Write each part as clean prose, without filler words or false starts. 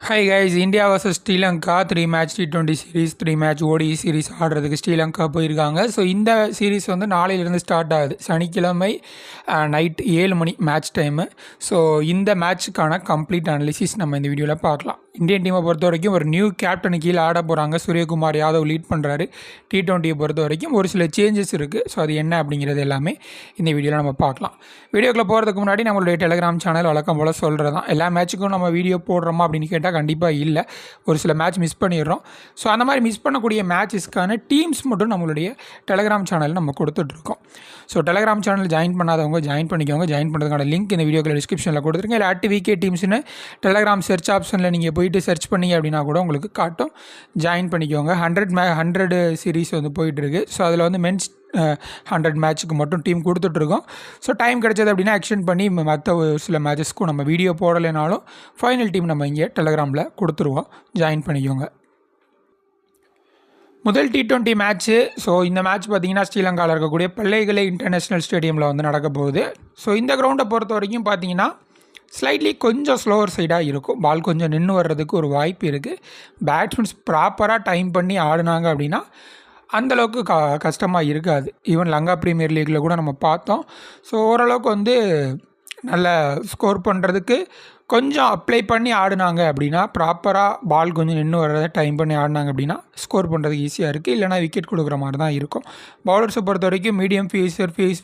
Hi guys, India versus Sri Lanka 3 match T20 series 3 match ODI series ஆடுறதுக்கு ஸ்ரீலங்கா போயிருக்காங்க. So இந்த series வந்து நாளையிலேருந்து ஸ்டார்ட் ஆகுது. சனிக்கிழமை நைட் 7 மணி மேட்ச் டைமு. ஸோ இந்த மேட்ச்சுக்கான கம்ப்ளீட் அனாலிசிஸ் நம்ம இந்த வீடியோவில் பார்க்கலாம். இந்தியன் டீமை பொறுத்த வரைக்கும் ஒரு நியூ கேப்டன் கீழே ஆட போகிறாங்க. சூரியகுமார் யாதவ் லீட் பண்ணுறாரு. T20 பொறுத்த வரைக்கும் ஒரு சில சேஞ்சஸ் இருக்குது. ஸோ அது என்ன அப்படிங்கிறது எல்லாமே இந்த வீடியோவில் நம்ம பார்க்கலாம். வீடியோக்குள்ளே போகிறதுக்கு முன்னாடி நம்மளுடைய டெலிகிராம் சேனல் வழக்கம் போல் சொல்கிறது தான், எல்லா மேட்ச்சுக்கும் நம்ம வீடியோ போடுறோமா அப்படின்னு கேட்டால் கண்டிப்பாக இல்லை. ஒரு சில மேட்ச் மிஸ் பண்ணிடுறோம். ஸோ அந்த மாதிரி மிஸ் பண்ணக்கூடிய மேட்சஸ்க்கான டீம்ஸ் மட்டும் நம்மளுடைய டெலிகிராம் சேனலில் நம்ம கொடுத்துட்ருக்கோம். ஸோ டெலிகிராம் சேனல் ஜாயின் பண்ணாதவங்க ஜாயின் பண்ணிக்கோங்க. ஜாயின் பண்ணுறதுக்கான லிங்க் இந்த வீடியோக்குள்ள டிஸ்கிரிப்ஷனில் கொடுத்துருங்க. இல்லை @VK டீம்ஸ்னு டெலிகிராம் சர்ச் ஆப்ஷனில் நீங்கள் போயிட்டு சர்ச் பண்ணி அப்படின்னா கூட உங்களுக்கு காட்டும். ஜாயின் பண்ணிக்கோங்க. 100 சீரீஸ் வந்து போயிட்டுருக்கு. ஸோ அதில் வந்து மென்ஸ் 100 மேட்ச்சுக்கு மட்டும் டீம் கொடுத்துட்ருக்கோம். ஸோ டைம் கிடைச்சது அப்படின்னா எக்ஸ்டெண்ட் பண்ணி மற்ற சில மேட்சஸ்க்கும் நம்ம வீடியோ போடலைனாலும் ஃபைனல் டீம் நம்ம இங்கே டெலிகிராமில் கொடுத்துருவோம். ஜாயின் பண்ணிக்கோங்க. முதல் T20 மேட்ச்சு. ஸோ இந்த மேட்ச் பார்த்திங்கன்னா ஸ்ரீலங்காவில் இருக்கக்கூடிய பல்லைகளை இன்டர்நேஷ்னல் ஸ்டேடியமில் வந்து நடக்க போகுது. ஸோ இந்த கிரவுண்டை பொறுத்த வரைக்கும் பார்த்திங்கன்னா ஸ்லைட்லி கொஞ்சம் ஸ்லோவர் சைடாக இருக்கும். பால் கொஞ்சம் நின்று வர்றதுக்கு ஒரு வாய்ப்பு இருக்குது. பேட்ஸ்மேன்ஸ் ப்ராப்பராக டைம் பண்ணி ஆடினாங்க அப்படின்னா அந்தளவுக்கு கஷ்டமாக இருக்காது. ஈவன் லங்கா ப்ரீமியர் லீக்கில் கூட நம்ம பார்த்தோம். ஸோ ஓரளவுக்கு வந்து நல்ல ஸ்கோர் பண்ணுறதுக்கு கொஞ்சம் அப்ளை பண்ணி ஆடினாங்க அப்படின்னா, ப்ராப்பராக பால் கொஞ்சம் நின்று வர்றதை டைம் பண்ணி ஆடினாங்க அப்படின்னா ஸ்கோர் பண்ணுறதுக்கு ஈஸியாக இருக்குது. இல்லைனா விக்கெட் கொடுக்குற மாதிரி தான் இருக்கும். பவுலர்ஸை பொறுத்த வரைக்கும் மீடியம் ஃபேஸ்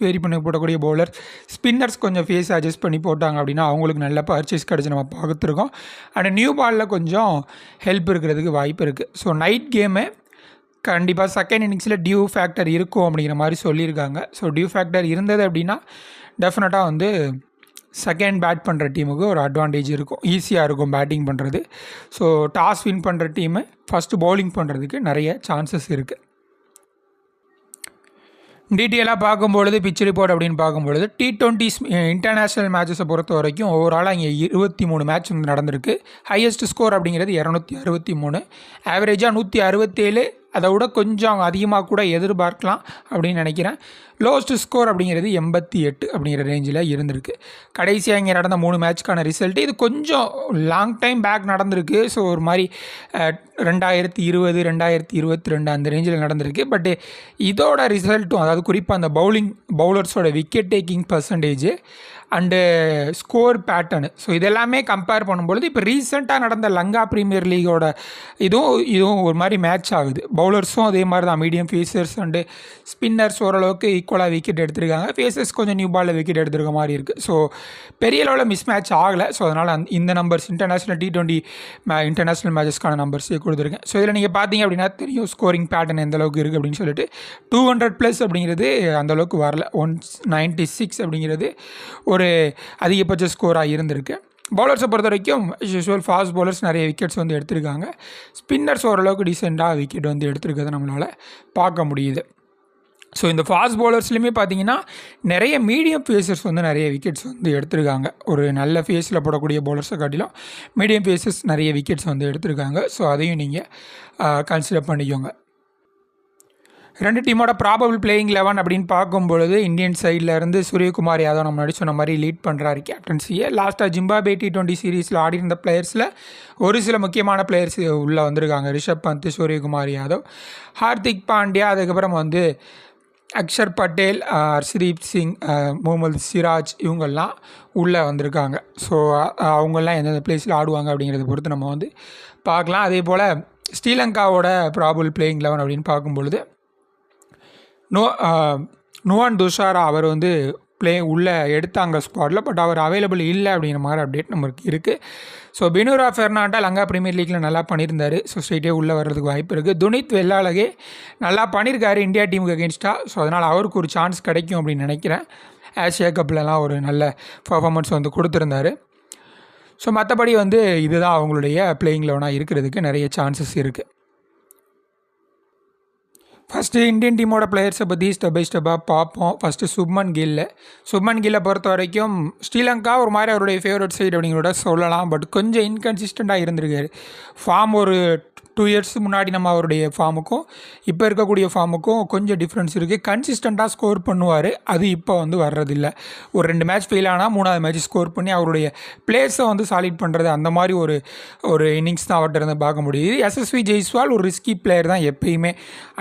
வேரி பண்ணி போடக்கூடிய பவுலர், ஸ்பின்னர்ஸ் கொஞ்சம் ஃபேஸ் அட்ஜஸ்ட் பண்ணி போட்டாங்க அப்படின்னா அவங்களுக்கு நல்ல பர்ச்சேஸ் கிடச்சி நம்ம பார்த்துருக்கோம். அண்ட் நியூ பாலில் கொஞ்சம் ஹெல்ப் இருக்கிறதுக்கு வாய்ப்பு இருக்குது. ஸோ நைட் கேமு கண்டிப்பாக செகண்ட் இன்னிங்ஸில் டியூ ஃபேக்டர் இருக்கும் அப்படிங்கிற மாதிரி சொல்லியிருக்காங்க. ஸோ டியூ ஃபேக்டர் இருந்தது அப்படின்னா டெஃபினட்டாக வந்து செகண்ட் பேட் பண்ணுற டீமுக்கு ஒரு அட்வான்டேஜ் இருக்கும். ஈஸியாக இருக்கும் பேட்டிங் பண்ணுறது. ஸோ டாஸ் வின் பண்ணுற டீமு ஃபஸ்ட்டு பவுலிங் பண்ணுறதுக்கு நிறைய சான்சஸ் இருக்குது. டீட்டெயிலாக பார்க்கும்பொழுது பிச் ரிப்போர்ட் அப்படின்னு பார்க்கும்பொழுது T20 இன்டர்நேஷ்னல் மேட்சஸை பொறுத்த வரைக்கும் ஓவராலாக இங்கே 23 மேட்ச் வந்து நடந்திருக்கு. ஹையஸ்ட் ஸ்கோர் அப்படிங்கிறது 263, ஆவரேஜாக 167, அதை விட கொஞ்சம் அதிகமாக கூட எதிர்பார்க்கலாம் அப்படின்னு நினைக்கிறேன். லோவஸ்ட் ஸ்கோர் அப்படிங்கிறது 88 அப்படிங்கிற ரேஞ்சில் இருந்திருக்கு. கடைசியாக இங்கே நடந்த 3 மேட்ச்க்கான ரிசல்ட்டு இது கொஞ்சம் லாங் டைம் பேக் நடந்திருக்கு. ஸோ ஒரு மாதிரி 2020 2022 அந்த ரேஞ்சில் நடந்திருக்கு. பட்டு இதோட ரிசல்ட்டும், அதாவது குறிப்பாக அந்த பவுலர்ஸோட wicket taking percentage and score பேட்டர்னு, ஸோ இதெல்லாமே கம்பேர் பண்ணும்பொழுது இப்போ ரீசெண்டாக நடந்த லங்கா ப்ரீமியர் லீகோட இதுவும் ஒரு மாதிரி மேட்ச் ஆகுது. பவுலர்ஸும் அதே மாதிரி தான் மீடியம் ஃபேஸர்ஸ் அண்டு ஸ்பின்னர்ஸ் ஓரளவுக்கு ஈக்குவலாக விக்கெட் எடுத்திருக்காங்க. ஃபேஸர்ஸ் கொஞ்சம் நியூ பாலில் விக்கெட் எடுத்துருக்க மாதிரி இருக்குது. ஸோ பெரிய அளவில் மிஸ் மேட்ச் ஆகலை. ஸோ அதனால் இந்த நம்பர்ஸ் இன்டர்நேஷ்னல் T20 இன்டர்நேஷ்னல் மேட்சஸ்க்கான நம்பர்ஸே கொடுத்துருக்கேன். ஸோ இதில் நீங்கள் பார்த்தீங்க அப்படின்னா தெரியும் ஸ்கோரிங் பேட்டர்ன் எந்த அளவுக்கு இருக்குது அப்படின்னு சொல்லிட்டு. 200+ அப்படிங்கிறது அந்தளவுக்கு வரல. 196 அப்படிங்கிறது ஒரு அதிகபட்ச ஸ்கோராக இருந்திருக்கு. பவுலர்ஸை பொறுத்த வரைக்கும் யூஸ்வல் ஃபாஸ்ட் பவுலர்ஸ் நிறைய விக்கெட்ஸ் வந்து எடுத்திருக்காங்க. ஸ்பின்னர்ஸ் ஓரளவுக்கு டீசெண்டாக விக்கெட் வந்து எடுத்திருக்கிறத நம்மளால் பார்க்க முடியுது. ஸோ இந்த ஃபாஸ்ட் பவுலர்ஸ்லையுமே பார்த்தீங்கன்னா நிறைய மீடியம் ஃபேஸர்ஸ் வந்து நிறைய விக்கெட்ஸ் வந்து எடுத்திருக்காங்க. ஒரு நல்ல ஃபேஸில் போடக்கூடிய பவுலர்ஸை காட்டிலும் மீடியம் ஃபேஸஸ் நிறைய விக்கெட்ஸ் வந்து எடுத்திருக்காங்க. ஸோ அதையும் நீங்கள் கன்சிடர் பண்ணிக்கோங்க. ரெண்டு டீமோட ப்ராபபிள் பிளேயிங் 11 அப்படின்னு பார்க்கும்பொழுது இந்தியன் சைடில் இருந்து சூரியகுமார் யாதவ் நம்ம முன்னாடி சொன்ன மாதிரி லீட் பண்ணுறாரு கேப்டன்சியை. லாஸ்ட்டாக ஜிம்பாப்வே T20 சீரீஸில் ஆடிருந்த பிளேயர்ஸில் ஒரு சில முக்கியமான பிளேயர்ஸ் உள்ளே வந்திருக்காங்க. ரிஷப் பந்த், சூரியகுமார் யாதவ், ஹார்திக் பாண்டியா, அதுக்கப்புறம் வந்து அக்ஷர் பட்டேல், ஹர்ஷ்தீப் சிங், முகமது சிராஜ், இவங்கெல்லாம் உள்ளே வந்திருக்காங்க. ஸோ அவங்கெல்லாம் எந்தெந்த பிளேஸில் ஆடுவாங்க அப்படிங்கிறத பொறுத்து நம்ம வந்து பார்க்கலாம். அதே போல் ஸ்ரீலங்காவோட ப்ராபபிள் பிளேயிங் 11 அப்படின்னு பார்க்கும்பொழுது நுவான் துஷாரா அவர் வந்து உள்ளே எடுத்தாங்க ஸ்குவாடில். பட் அவர் அவைலபிள் இல்லை அப்படிங்கிற மாதிரி அப்டேட் நமக்கு இருக்குது. ஸோ பெனுரா ஃபெர்னாண்டா லங்கா ப்ரீமியர் லீக்கில் நல்லா பண்ணியிருந்தார். ஸோ ஸ்ட்ரெயிட்டே உள்ளே வர்றதுக்கு வாய்ப்பு இருக்குது. துனித் வெள்ளாலகே நல்லா பண்ணியிருக்காரு இந்தியா டீமுக்கு அகேன்ஸ்டாக. ஸோ அதனால் அவருக்கு ஒரு சான்ஸ் கிடைக்கும் அப்படின்னு நினைக்கிறேன். ஆசியா கப்லலாம் ஒரு நல்ல பர்ஃபார்மன்ஸ் வந்து கொடுத்துருந்தாரு. ஸோ மற்றபடி வந்து இதுதான் அவங்களுடைய பிளேயிங் 11 இருக்கிறதுக்கு நிறைய சான்சஸ் இருக்குது. ஃபஸ்ட்டு இந்தியன் டீமோட பிளேயர்ஸை பற்றி ஸ்டெப் பை ஸ்டெப்பாக பார்ப்போம். ஃபஸ்ட்டு சுப்மன் கில்லை பொறுத்த வரைக்கும் ஸ்ரீலங்கா ஒரு மாதிரி அவருடைய ஃபேவரட் சைடு அப்படிங்கிறத சொல்லலாம். பட் கொஞ்சம் இன்கன்சிஸ்டண்ட்டாக இருந்திருக்காரு. ஃபார்ம் ஒரு 2 இயர்ஸ் முன்னாடி நம்ம அவருடைய ஃபார்முக்கும் இப்போ இருக்கக்கூடிய ஃபார்முக்கும் கொஞ்சம் டிஃப்ரென்ஸ் இருக்குது. கன்சிஸ்டண்ட்டாக ஸ்கோர் பண்ணுவார், அது இப்போ வந்து வர்றதில்லை. ஒரு 2 மேட்ச் ஃபெயில் ஆனால் 3வது மேட்ச் ஸ்கோர் பண்ணி அவருடைய பிளேஸை வந்து சாலிட் பண்ணுறது, அந்த மாதிரி ஒரு இன்னிங்ஸ் தான் அவர்கிட்ட இருந்து பார்க்க முடியுது. எஸ்எஸ்வி ஜெய்ஸ்வால் ஒரு ரிஸ்கி பிளேயர் தான், எப்பயுமே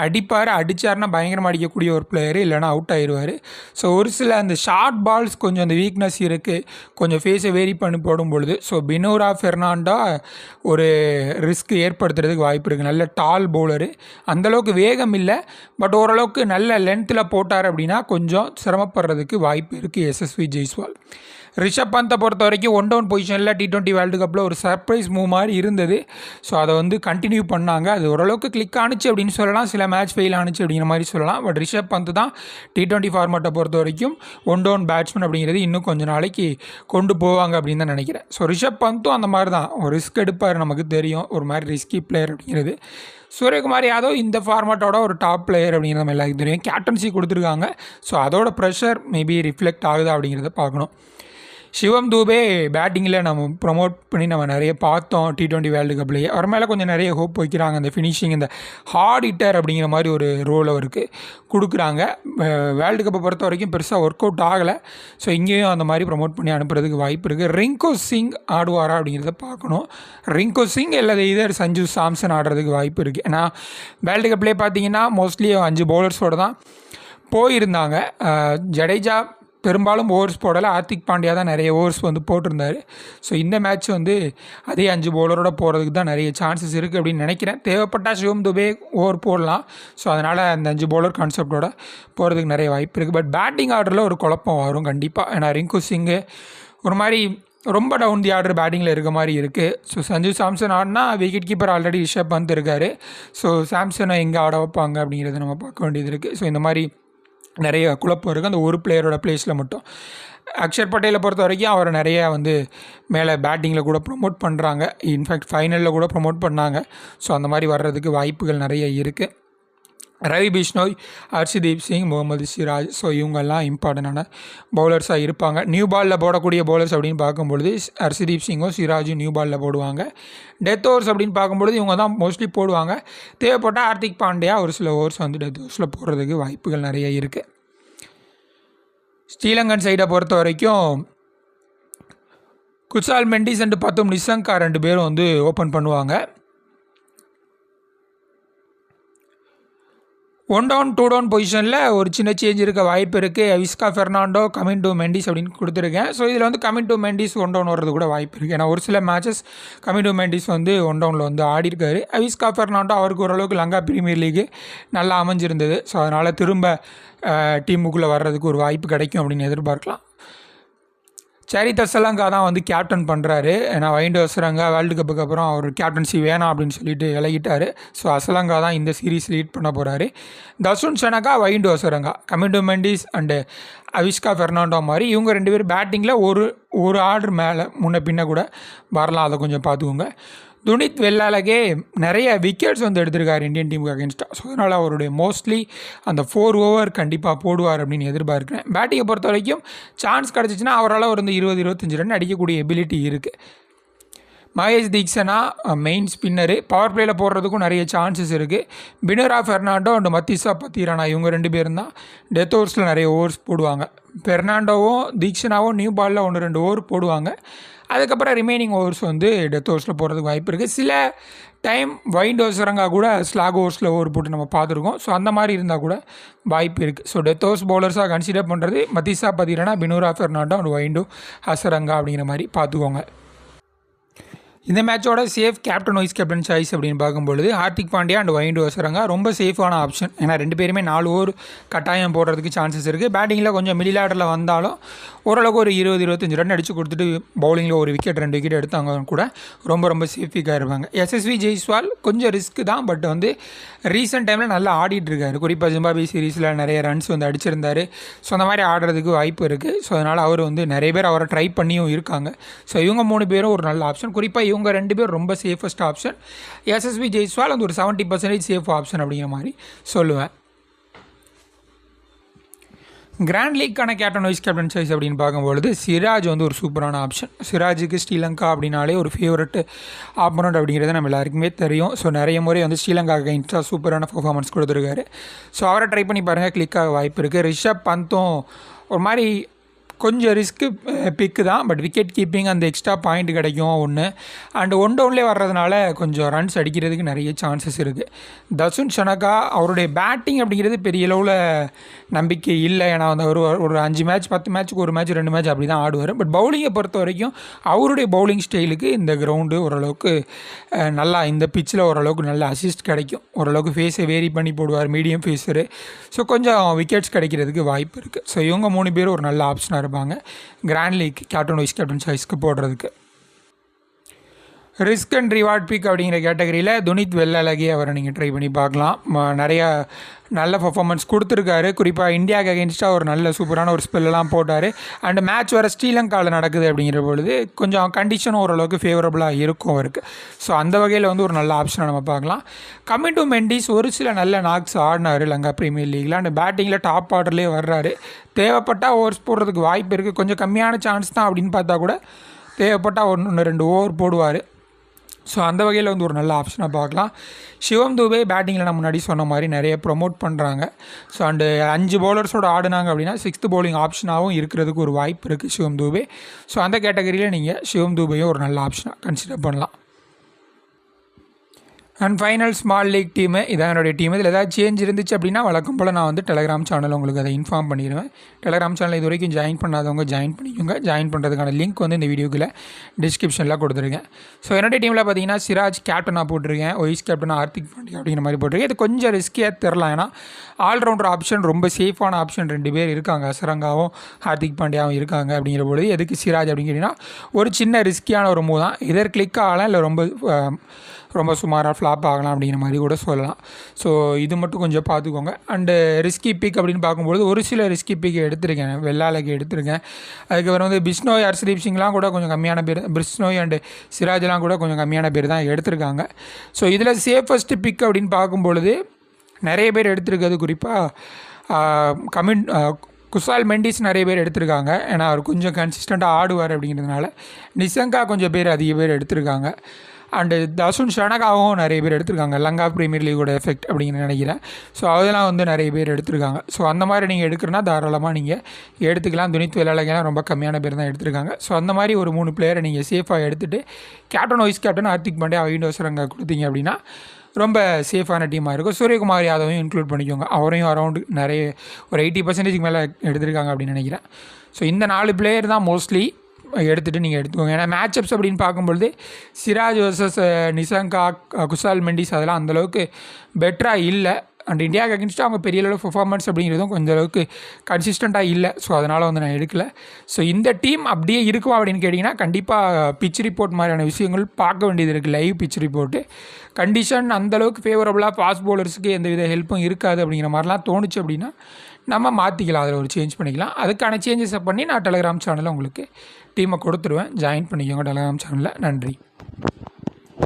அடித்தார்னா பயங்கரமாக அடிக்கக்கூடிய ஒரு பிளேயர், இல்லைனா அவுட் ஆயிடுவார். ஸோ ஒரு சில அந்த ஷார்ட் பால்ஸ் கொஞ்சம் அந்த வீக்னஸ் இருக்குது, கொஞ்சம் ஃபேஸை வேரி பண்ணி போடும் பொழுது. ஸோ பினோரா ஃபெர்னாண்டோ ஒரு ரிஸ்க் ஏற்படுத்துறதுக்கு வாய்ப்பு இருக்குது. நல்ல டால் பவுலரு, அந்தளவுக்கு வேகம் இல்லை, பட் ஓரளவுக்கு நல்ல லென்த்தில் போட்டார் அப்படின்னா கொஞ்சம் சிரமப்படுறதுக்கு வாய்ப்பு இருக்குது எஸ்எஸ்வி ஜெய்ஸ்வால். ரிஷப் பந்தை பொறுத்த வரைக்கும் 1 டவுன் பொசிஷனில் T20 வேர்ல்டு கப்பில் ஒரு சர்ப்ரைஸ் மூவ் மாதிரி இருந்தது. ஸோ அதை வந்து கண்டினியூ பண்ணாங்க. அது ஓரளவுக்கு கிளிக் ஆணுச்சு அப்படின்னு சொல்லலாம், சில மேட்ச் ஃபெயில் ஆணுச்சு அப்படிங்கிற மாதிரி சொல்லலாம். பட் ரிஷப் பந்த் தான் T20 ஃபார்மேட்டை பொறுத்த வரைக்கும் 1 டவுன் பேட்ஸ்மேன் அப்படிங்கிறது இன்னும் கொஞ்சம் நாளைக்கு கொண்டு போவாங்க அப்படின்னு தான் நினைக்கிறேன். ஸோ ரிஷப் பந்தும் அந்த மாதிரி தான், ஒரு ரிஸ்க் எடுப்பார், நமக்கு தெரியும், ஒரு மாதிரி ரிஸ்கி பிளேயர் அப்படிங்கிறது. சூரியகுமார் யாதவ் இந்த ஃபார்மேட்டோட ஒரு டாப் பிளேயர் அப்படிங்கிறது நம்ம எல்லாருக்கும் தெரியும். கேப்டன்சி கொடுத்துருக்காங்க, ஸோ அதோட ப்ரெஷர் மேபி ரிஃப்ளெக்ட் ஆகுதா அப்படிங்கிறத பார்க்கணும். சிவம் தூபே பேட்டிங்கில் நம்ம ப்ரொமோட் பண்ணி நம்ம நிறைய பார்த்தோம் T20 வேர்ல்டு கப்லேயே. அவர் மேலே கொஞ்சம் நிறைய ஹோப் வைக்கிறாங்க. அந்த ஃபினிஷிங், இந்த ஹார்ட் ஹிட்டர் அப்படிங்கிற மாதிரி ஒரு ரோல் அவருக்கு கொடுக்குறாங்க. வேர்ல்டு கப்பை பொறுத்த வரைக்கும் பெருசாக ஒர்க் அவுட் ஆகலை. ஸோ இங்கேயும் அந்த மாதிரி ப்ரொமோட் பண்ணி அனுப்புறதுக்கு வாய்ப்பு இருக்குது. ரிங்கு சிங் ஆடுவாரா அப்படிங்கிறத பார்க்கணும். ரிங்கு சிங் அல்லது இதர் சஞ்சு சாம்சன் ஆடுறதுக்கு வாய்ப்பு இருக்குது. ஏன்னா வேர்ல்டு கப்லேயே பார்த்தீங்கன்னா மோஸ்ட்லி 5 பவுலர்ஸோடு தான் போயிருந்தாங்க. ஜடேஜா பெரும்பாலும் ஓவர்ஸ் போடலை, ஹார்திக் பாண்டியா தான் நிறைய ஓவர்ஸ் வந்து போட்டிருந்தார். ஸோ இந்த மேட்ச் வந்து அதே 5 பவுலரோட போகிறதுக்கு தான் நிறைய சான்சஸ் இருக்குது அப்படின்னு நினைக்கிறேன். தேவைப்பட்டால் சிவம் துபே ஓவர் போடலாம். ஸோ அதனால் அந்த 5 பவுலர் கான்செப்டோட போகிறதுக்கு நிறைய வாய்ப்பு இருக்குது. பட் பேட்டிங் ஆர்டரில் ஒரு குழப்பம் வரும் கண்டிப்பாக. ஏன்னா ரிங்கு சிங்கு ஒரு மாதிரி ரொம்ப டவுன் தி ஆர்டர் பேட்டிங்கில் இருக்க மாதிரி இருக்குது. ஸோ சஞ்சு சாம்சன் ஆடினா wicket keeper already Rishabh Pant இருக்கார். ஸோ சாம்சனை எங்கே ஆட வைப்பாங்க அப்படிங்கிறத நம்ம பார்க்க வேண்டியது இருக்குது. ஸோ இந்த மாதிரி நிறைய குழப்பம் இருக்குது அந்த ஒரு பிளேயரோட பிளேஸில் மட்டும். அக்ஷர் பட்டேலை பொறுத்த வரைக்கும் அவரை நிறைய வந்து மேலே பேட்டிங்கில் கூட ப்ரொமோட் பண்ணுறாங்க. இன்ஃபேக்ட் ஃபைனலில் கூட ப்ரொமோட் பண்ணாங்க. ஸோ அந்த மாதிரி வர்றதுக்கு வாய்ப்புகள் நிறைய இருக்குது. ரவி பிஷ்னோய், ஹர்ஷதீப் சிங், முகமது சிராஜ், ஸோ இவங்கெல்லாம் இம்பார்ட்டண்டான பவுலர்ஸாக இருப்பாங்க. நியூ பாலில் போடக்கூடிய பவுலர்ஸ் அப்படின்னு பார்க்கும்பொழுது ஹர்ஷதீப் சிங்கும் சிராஜும் நியூ பாலில் போடுவாங்க. டெத் ஓவர்ஸ் அப்படின்னு பார்க்கும்பொழுது இவங்க தான் மோஸ்ட்லி போடுவாங்க. தேவைப்பட்டால் ஹார்திக் பாண்டியா ஒரு சில ஓவர்ஸ் வந்து டெத் ஓவர்ஸில் போடுறதுக்கு வாய்ப்புகள் நிறைய இருக்குது. ஸ்ரீலங்கன் சைடை பொறுத்த வரைக்கும் குசால் மெண்டிஸ் அண்டு பத்தும் நிசங்கா 2 பேரும் வந்து ஓப்பன் பண்ணுவாங்க. 1 டவுன் 2 டவுன் பொசிஷனில் ஒரு சின்ன சேஞ்ச் இருக்க வாய்ப்பு இருக்குது. Avishka Fernando, come in to Mendis அப்படின்னு கொடுத்துருக்கேன். ஸோ இதில் வந்து கமின் டு மெண்டிஸ் 1 டவுன் வர்றது கூட வாய்ப்பு இருக்குது. ஏன்னா ஒரு சில மேட்சஸ் கமின் டு மெண்டிஸ் வந்து 1 டவுனில் வந்து ஆடிருக்காரு. அவிஸ்கா ஃபெர்னாண்டோ அவருக்கு ஓரளவுக்கு லங்கா பிரீமியர் லீகு நல்லா அமைஞ்சிருந்தது. ஸோ அதனால் திரும்ப டீமுக்குள்ளே வர்றதுக்கு ஒரு வாய்ப்பு கிடைக்கும் அப்படின்னு எதிர்பார்க்கலாம். சரித் அசலங்கா தான் வந்து கேப்டன் பண்ணுறாரு. ஏன்னா வைண்டு அசலங்கா வேர்ல்டு கப்புக்கு அப்புறம் அவர் கேப்டன்சி வேணாம் அப்படின்னு சொல்லிட்டு விலகிட்டார். ஸோ அசலங்கா தான் இந்த சீரீஸ் லீட் பண்ண போகிறாரு. Dasun Shanaka, wind Asalanka, Kamindu Mendis and Avishka Fernando மாதிரி இவங்க 2 பேர் பேட்டிங்கில் ஒரு ஆர்டர் மேலே முன்ன பின்ன கூட வரலாம். அதை கொஞ்சம் பார்த்துக்கோங்க. துனித் வெள்ளாலகே நிறைய விக்கெட்ஸ் வந்து எடுத்திருக்காரு இந்தியன் டீமுக்கு அகேன்ஸ்டாக. ஸோ அதனால் அவருடைய மோஸ்ட்லி அந்த 4 ஓவர் கண்டிப்பாக போடுவார் அப்படின்னு எதிர்பார்க்குறேன். பேட்டிங்கை பொறுத்த வரைக்கும் சான்ஸ் கிடச்சிச்சின்னா அவரால் ஒரு 20-25 ரன் அடிக்கக்கூடிய எபிலிட்டி இருக்குது. Mahesh Theekshana main spinner, power பிளேயில் போடுறதுக்கும் நிறைய சான்சஸ் இருக்குது. பினோரா ஃபெர்னாண்டோ அண்ட் மத்திசா பத்திரானா இவங்க 2 பேரும் தான் டெத் ஓவர்ஸில் நிறைய ஓவர்ஸ் போடுவாங்க. ஃபெர்னாண்டோவும் தீக்ஷனாவும் நியூ பாலில் 1-2 ஓவர் போடுவாங்க. அதுக்கப்புறம் ரிமைனிங் ஓவர்ஸ் வந்து டெத் ஓவர்ஸில் போகிறதுக்கு வாய்ப்பு இருக்குது. சில டைம் வைண்டு அசலங்கா கூட ஸ்லாக் ஓவர்ஸில் ஓவர் போட்டு நம்ம பார்த்துருக்கோம். ஸோ அந்த மாதிரி இருந்தால் கூட வாய்ப்பு இருக்குது. ஸோ டெத் ஓவர்ஸ் பவுலர்ஸாக கன்சிடர் பண்ணுறது மத்திசா பத்திரானா, பினோரா ஃபெர்னாண்டோ அண்ட் வைண்டு அசலங்கா அப்படிங்கிற மாதிரி பார்த்துக்கோங்க. இந்த மேட்சோட safe captain vice captain choice அப்படின்னு பார்க்கும்பொழுது ஹார்திக் பாண்டியா அண்ட் வைண்டு அசலங்கா ரொம்ப சேஃபான ஆப்ஷன். ஏன்னா 2 பேருமே 4 ஓவர் கட்டாயம் போடுறதுக்கு சான்சஸ் இருக்குது. பேட்டிங்கில் கொஞ்சம் மிடில் ஆர்டரில் வந்தாலும் ஓரளவுக்கு ஒரு 20-25 ரன் அடித்து கொடுத்துட்டு பவுலிங்கில் ஒரு விக்கெட் 2 விக்கெட் எடுத்தாங்க கூட ரொம்ப சேஃபிக்காக இருப்பாங்க. எஸ்எஸ்வி ஜெய்ஸ்வால் கொஞ்சம் ரிஸ்க் தான், பட் வந்து ரீசெண்ட் டைமில் நல்லா ஆடிட்டுருக்காரு. குறிப்பாக ஜிம்பாப்வே சீரீஸில் நிறைய ரன்ஸ் வந்து அடிச்சிருந்தார். ஸோ அந்த மாதிரி ஆடுறதுக்கு வாய்ப்பு இருக்குது. ஸோ அதனால் அவர் வந்து நிறைய பேர் அவரை ட்ரை பண்ணியும் இருக்காங்க. ஸோ இவங்க 3 பேரும் ஒரு நல்ல ஆப்ஷன். குறிப்பாக இவங்க 2 பேர் ரொம்ப சேஃபஸ்ட் ஆப்ஷன். எஸ்எஸ்வி ஜெய்ஸ்வால் வந்து ஒரு 70% சேஃப் ஆப்ஷன் அப்படிங்கிற மாதிரி சொல்லுவேன். கிராண்ட் லீக்கான கேப்டன் வைஸ் கேப்டன் சாய்ஸ் அப்படின்னு பார்க்கும்பொழுது சிராஜ் வந்து ஒரு சூப்பரான ஆப்ஷன். சிராஜுக்கு ஸ்ரீலங்கா அப்படின்னாலே ஒரு ஃபேவரட் ஆப்போனண்ட் அப்படிங்கிறது நம்ம எல்லாருக்குமே தெரியும். ஸோ நிறைய முறை வந்து ஸ்ரீலங்கா அகைன்ஸ்டாக சூப்பரான பர்ஃபார்மன்ஸ் கொடுத்துருக்காரு. ஸோ அவரை ட்ரை பண்ணி பாருங்கள், கிளிக்காக வாய்ப்பு இருக்குது. ரிஷப் பந்தும் ஒரு மாதிரி கொஞ்சம் ரிஸ்க்கு பிக்கு தான், பட் விக்கெட் கீப்பிங் அந்த எக்ஸ்ட்ரா பாயிண்ட் கிடைக்கும் ஒன்று. அண்டு ஒன் டவுன்லேயே வர்றதுனால கொஞ்சம் ரன்ஸ் அடிக்கிறதுக்கு நிறைய சான்சஸ் இருக்குது. தசுன் ஷனகா அவருடைய பேட்டிங் அப்படிங்கிறது பெரிய அளவில் நம்பிக்கை இல்லை. ஏன்னா வந்து ஒரு 5 மேட்ச் 10 மேட்ச்சுக்கு ஒரு மேட்ச் 2 மேட்ச் அப்படி தான் ஆடுவார். பட் பவுலிங்கை பொறுத்த வரைக்கும் அவருடைய பவுலிங் ஸ்டைலுக்கு இந்த கிரவுண்டு ஓரளவுக்கு நல்லா, இந்த பிச்சில் ஓரளவுக்கு நல்ல அசிஸ்ட் கிடைக்கும். ஓரளவுக்கு ஃபேஸை வேரி பண்ணி போடுவார், மீடியம் ஃபேஸரு. ஸோ கொஞ்சம் விக்கெட்ஸ் கிடைக்கிறதுக்கு வாய்ப்பு இருக்குது. ஸோ இவங்க 3 பேர் ஒரு நல்ல ஆப்ஷனாக இருப்பாங்க grand league captain vice captain சாய்ஸ்க்கு போடுறதுக்கு. ரிஸ்க் அண்ட் ரிவார்ட் பிக் அப்படிங்கிற கேட்டகரியில் துனித் வெள்ளழகி அவரை நீங்கள் ட்ரை பண்ணி பார்க்கலாம். நிறையா நல்ல பர்ஃபார்மன்ஸ் கொடுத்துருக்காரு. குறிப்பாக இந்தியாவுக்கு அகேன்ஸ்டாக ஒரு நல்ல சூப்பரான ஒரு ஸ்பெல்லாம் போட்டார். அண்டு மேட்ச் வர ஸ்ரீலங்காவில் நடக்குது அப்படிங்கிற பொழுது கொஞ்சம் கண்டிஷனும் ஓரளவுக்கு ஃபேவரபுளாக இருக்கும் அவருக்கு. ஸோ அந்த வகையில் வந்து ஒரு நல்ல ஆப்ஷனை நம்ம பார்க்கலாம். கம்மிங் டு மெண்டிஸ் ஒரு சில நல்ல நாக்ஸ் ஆடினார் லங்கா பிரீமியர் லீகில். அண்ட் பேட்டிங்கில் டாப் ஆர்டர்லேயே வர்றாரு. தேவைப்பட்டால் ஓவர்ஸ் போடுறதுக்கு வாய்ப்பு இருக்குது. கொஞ்சம் கம்மியான சான்ஸ் தான் அப்படின்னு பார்த்தா கூட தேவைப்பட்டால் 1-2 ஓவர் போடுவார். ஸோ அந்த வகையில் வந்து ஒரு நல்ல ஆப்ஷனாக பார்க்கலாம். சிவம் தூபே பேட்டிங்கில் நான் முன்னாடி சொன்ன மாதிரி நிறைய ப்ரொமோட் பண்ணுறாங்க. ஸோ அண்டு 5 பவுலர்ஸோடு ஆடினாங்க அப்படின்னா 6th பவுலிங் ஆப்ஷனாகவும் இருக்கிறதுக்கு ஒரு வாய்ப்பு இருக்குது சிவம் தூபே. ஸோ அந்த கேட்டகரியில் நீங்கள் சிவம் தூபையும் ஒரு நல்ல ஆப்ஷனாக கன்சிடர் பண்ணலாம். And final small league team இதான் என்னுடைய டீம். இதில் ஏதாவது சேஞ்ச் இருந்துச்சு அப்படின்னா வழக்கம் போல் நான் வந்து டெலகிராம் சேனல் உங்களுக்கு அதை இன்ஃபார்ம் பண்ணிடுவேன். டெலகிராம் சேனல் இது வரைக்கும் ஜாயின் பண்ணாதவங்க ஜாயின் பண்ணிக்கோங்க. ஜாயின் பண்ணுறதுக்கான லிங்க் வந்து இந்த வீடியோக்குள்ள டிஸ்கிரிப்ஷனில் கொடுத்துருக்கேன். ஸோ என்னுடைய டீமில் பார்த்தீங்கன்னா சிராஜ் கேப்டனாக போட்டிருக்கேன், வைஸ் கேப்டனாக ஹார்திக் பாண்டியா அப்படிங்கிற மாதிரி போட்டிருக்கேன். இது கொஞ்சம் ரிஸ்கியாக தெரிலாம், ஏன்னா ஆல்ரவுண்டர் ஆப்ஷன் ரொம்ப சேஃபான ஆப்ஷன் 2 பேர் இருக்காங்க, அசரங்காவும் ஹார்திக் பாண்டியாவும் இருக்காங்க. அப்படிங்கிற பொழுது எதுக்கு சிராஜ் அப்படின்னு கேட்டிங்கன்னா ஒரு சின்ன ரிஸ்கியான ஒரு மூவ் தான். இதர் கிளிக் ஆகலாம், இல்லை ரொம்ப சுமாராக ஃப்ளாப் ஆகலாம் அப்படிங்கிற மாதிரி கூட சொல்லலாம். ஸோ இது மட்டும் கொஞ்சம் பார்த்துக்கோங்க. அண்டு ரிஸ்கி பிக் அப்படின்னு பார்க்கும்போது ஒரு சில ரிஸ்கி பிக் எடுத்திருக்கேன். வெள்ளாலைக்கு எடுத்திருக்கேன். அதுக்கப்புறம் வந்து பிஷ்னோய், ஹர்ஷ்தீப் சிங்லாம் கூட கொஞ்சம் கம்மியான பேர், பிஷ்னோய் அண்டு சிராஜ்லாம் கூட கொஞ்சம் கம்மியான பேர் தான் எடுத்திருக்காங்க. ஸோ இதில் சேஃபஸ்ட்டு பிக் அப்படின்னு பார்க்கும்பொழுது நிறைய பேர் எடுத்திருக்கிறது, குறிப்பாக குசால் மெண்டிஸ் நிறைய பேர் எடுத்திருக்காங்க. ஏன்னா அவர் கொஞ்சம் கன்சிஸ்டண்ட்டாக ஆடுவார் அப்படிங்கிறதுனால. நிசங்கா கொஞ்சம் பேர் அதிக பேர் எடுத்திருக்காங்க. அண்டு தசுன் ஷனகாவும் நிறைய பேர் எடுத்திருக்காங்க, லங்கா பிரீமியர் லீகோட எஃபெக்ட் அப்படிங்கிற நினைக்கிறேன். ஸோ அதெல்லாம் வந்து நிறைய பேர் எடுத்திருக்காங்க. ஸோ அந்த மாதிரி நீங்கள் எடுக்கிறனா தாராளமாக நீங்கள் எடுத்துக்கலாம். துனித் வெள்ளாளங்கெல்லாம் ரொம்ப கம்மியான பேர் தான் எடுத்திருக்காங்க. ஸோ அந்த மாதிரி ஒரு 3 பிளேயரை நீங்கள் சேஃபாக எடுத்துகிட்டு captain vice captain Hardik Pandya அவிண்டோசரங்க கொடுத்தீங்க அப்படின்னா ரொம்ப சேஃபான டீமாக இருக்கும். சூரியகுமார் யாதவையும் இன்க்ளூட் பண்ணிக்கோங்க. அவரையும் அரௌண்டு நிறைய ஒரு 80% மேலே எடுத்திருக்காங்க அப்படின்னு நினைக்கிறேன். ஸோ இந்த 4 பிளேயர் தான் மோஸ்ட்லி எடுத்துகிட்டு நீங்கள் எடுத்துக்கோங்க. ஏன்னா மேட்சப்ஸ் அப்படின்னு பார்க்கும்பொழுது சிராஜ் வர்சஸ் நிசங்கா, குசால் மெண்டிஸ் அதெல்லாம் அந்தளவுக்கு பெட்டராக இல்லை. அண்ட் இந்தியாவுக்கு அகேன்ஸ்டாக அவங்க பெரிய அளவு பர்ஃபார்மன்ஸ் அப்படிங்கிறதும் கொஞ்சம் அளவுக்கு கன்சிஸ்டண்ட்டாக இல்லை. ஸோ அதனால் வந்து நான் எடுக்கலை. ஸோ இந்த டீம் அப்படியே இருக்கும் அப்படின்னு கேட்டிங்கன்னா கண்டிப்பாக பிச் ரிப்போர்ட் மாதிரியான விஷயங்கள் பார்க்க வேண்டியது இருக்குது. லைவ் பிச் ரிப்போர்ட்டு கண்டிஷன் அந்தளவுக்கு ஃபேவரபுளாக ஃபாஸ்ட் பவுலர்ஸுக்கு எந்தவித ஹெல்ப்பும் இருக்காது அப்படிங்கிற மாதிரிலாம் தோணுச்சு அப்படின்னா நம்ம மாற்றிக்கலாம், அதில் ஒரு சேஞ்ச் பண்ணிக்கலாம். அதுக்கான சேஞ்சஸை பண்ணி நான் டெலகிராம் சேனலில் உங்களுக்கு டீமை கொடுத்துருவேன். ஜாயின் பண்ணிக்கோங்க டெலகிராம் சேனலில். நன்றி.